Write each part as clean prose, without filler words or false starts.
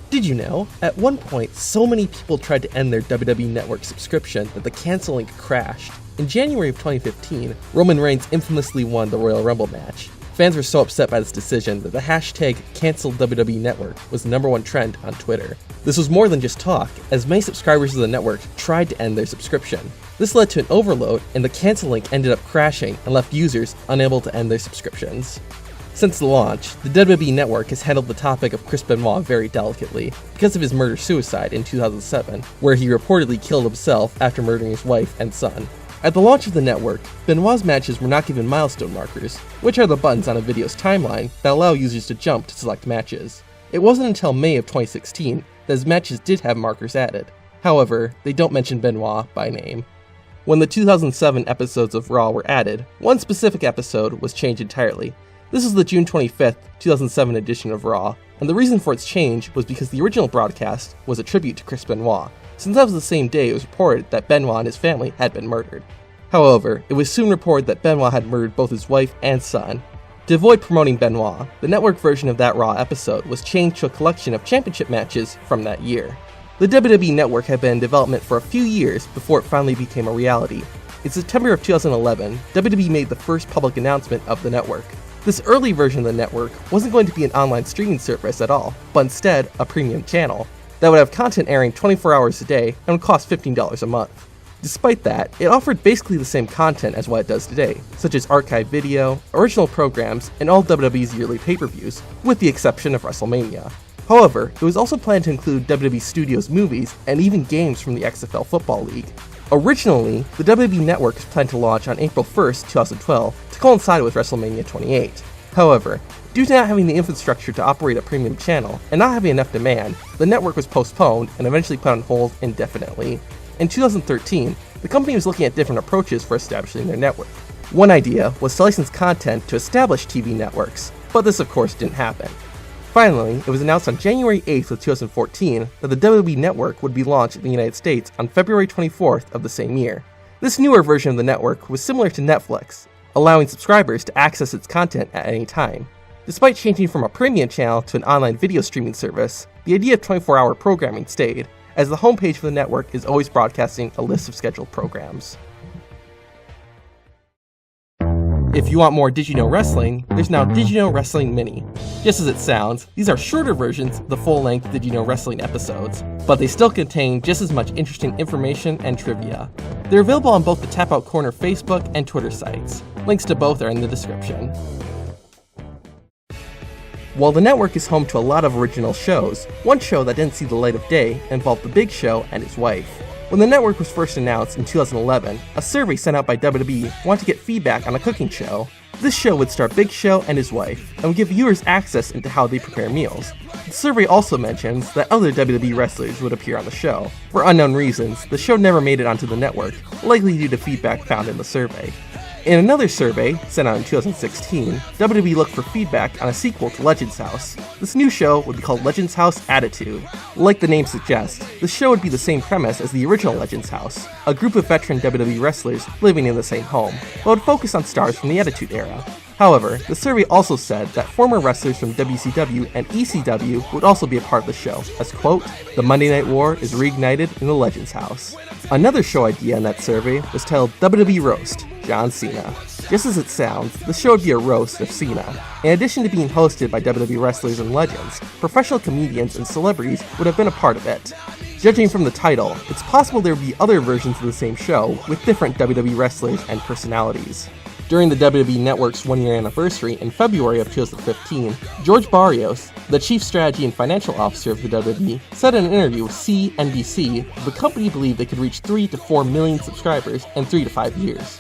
Did you know? At one point, so many people tried to end their WWE Network subscription that the cancel link crashed. In January of 2015, Roman Reigns infamously won the Royal Rumble match. Fans were so upset by this decision that the hashtag #CancelWWE was the #1 trend on Twitter. This was more than just talk, as many subscribers of the network tried to end their subscription. This led to an overload, and the cancel link ended up crashing and left users unable to end their subscriptions. Since the launch, the WWE Network has handled the topic of Chris Benoit very delicately, because of his murder-suicide in 2007, where he reportedly killed himself after murdering his wife and son. At the launch of the network, Benoit's matches were not given milestone markers, which are the buttons on a video's timeline that allow users to jump to select matches. It wasn't until May of 2016 that his matches did have markers added. However, they don't mention Benoit by name. When the 2007 episodes of Raw were added, one specific episode was changed entirely. This is the June 25th, 2007 edition of Raw, and the reason for its change was because the original broadcast was a tribute to Chris Benoit, since that was the same day it was reported that Benoit and his family had been murdered. However, it was soon reported that Benoit had murdered both his wife and son. To avoid promoting Benoit, the network version of that Raw episode was changed to a collection of championship matches from that year. The WWE Network had been in development for a few years before it finally became a reality. In September of 2011, WWE made the first public announcement of the network. This early version of the network wasn't going to be an online streaming service at all, but instead a premium channel that would have content airing 24 hours a day and would cost $15 a month. Despite that, it offered basically the same content as what it does today, such as archive video, original programs, and all WWE's yearly pay-per-views, with the exception of WrestleMania. However, it was also planned to include WWE Studios movies and even games from the XFL Football League. Originally, the WWE Network was planned to launch on April 1st, 2012, to coincide with WrestleMania 28. However, due to not having the infrastructure to operate a premium channel and not having enough demand, the network was postponed and eventually put on hold indefinitely. In 2013, the company was looking at different approaches for establishing their network. One idea was to license content to established TV networks, but this of course didn't happen. Finally, it was announced on January 8th of 2014 that the WWE Network would be launched in the United States on February 24th of the same year. This newer version of the network was similar to Netflix, allowing subscribers to access its content at any time. Despite changing from a premium channel to an online video streaming service, the idea of 24-hour programming stayed, as the homepage for the network is always broadcasting a list of scheduled programs. If you want more Did You Know Wrestling, there's now Did You Know Wrestling Mini. Just as it sounds, these are shorter versions of the full-length Did You Know Wrestling episodes, but they still contain just as much interesting information and trivia. They're available on both the Tap Out Corner Facebook and Twitter sites. Links to both are in the description. While the network is home to a lot of original shows, one show that didn't see the light of day involved The Big Show and his wife. When the network was first announced in 2011, a survey sent out by WWE wanted to get feedback on a cooking show. This show would star Big Show and his wife, and would give viewers access into how they prepare meals. The survey also mentions that other WWE wrestlers would appear on the show. For unknown reasons, the show never made it onto the network, likely due to feedback found in the survey. In another survey, sent out in 2016, WWE looked for feedback on a sequel to Legends House. This new show would be called Legends House Attitude. Like the name suggests, the show would be the same premise as the original Legends House, a group of veteran WWE wrestlers living in the same home, but would focus on stars from the Attitude Era. However, the survey also said that former wrestlers from WCW and ECW would also be a part of the show, as quote, "The Monday Night War is reignited in the Legends House." Another show idea in that survey was titled WWE Roast, John Cena. Just as it sounds, the show would be a roast of Cena. In addition to being hosted by WWE wrestlers and legends, professional comedians and celebrities would have been a part of it. Judging from the title, it's possible there would be other versions of the same show with different WWE wrestlers and personalities. During the WWE Network's one-year anniversary in February of 2015, George Barrios, the chief strategy and financial officer of the WWE, said in an interview with CNBC that the company believed they could reach 3 to 4 million subscribers in 3 to 5 years.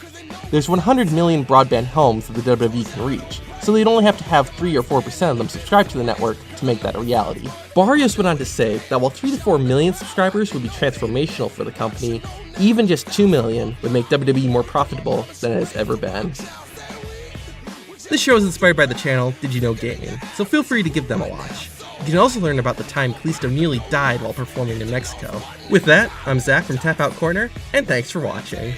There's 100 million broadband homes that the WWE can reach, so they'd only have to have 3 or 4% of them subscribe to the network to make that a reality. Barrios went on to say that while 3 to 4 million subscribers would be transformational for the company, even just 2 million would make WWE more profitable than it has ever been. This show is inspired by the channel Did You Know Gaming, so feel free to give them a watch. You can also learn about the time Kalisto nearly died while performing in Mexico. With that, I'm Zach from Tap Out Corner, and thanks for watching.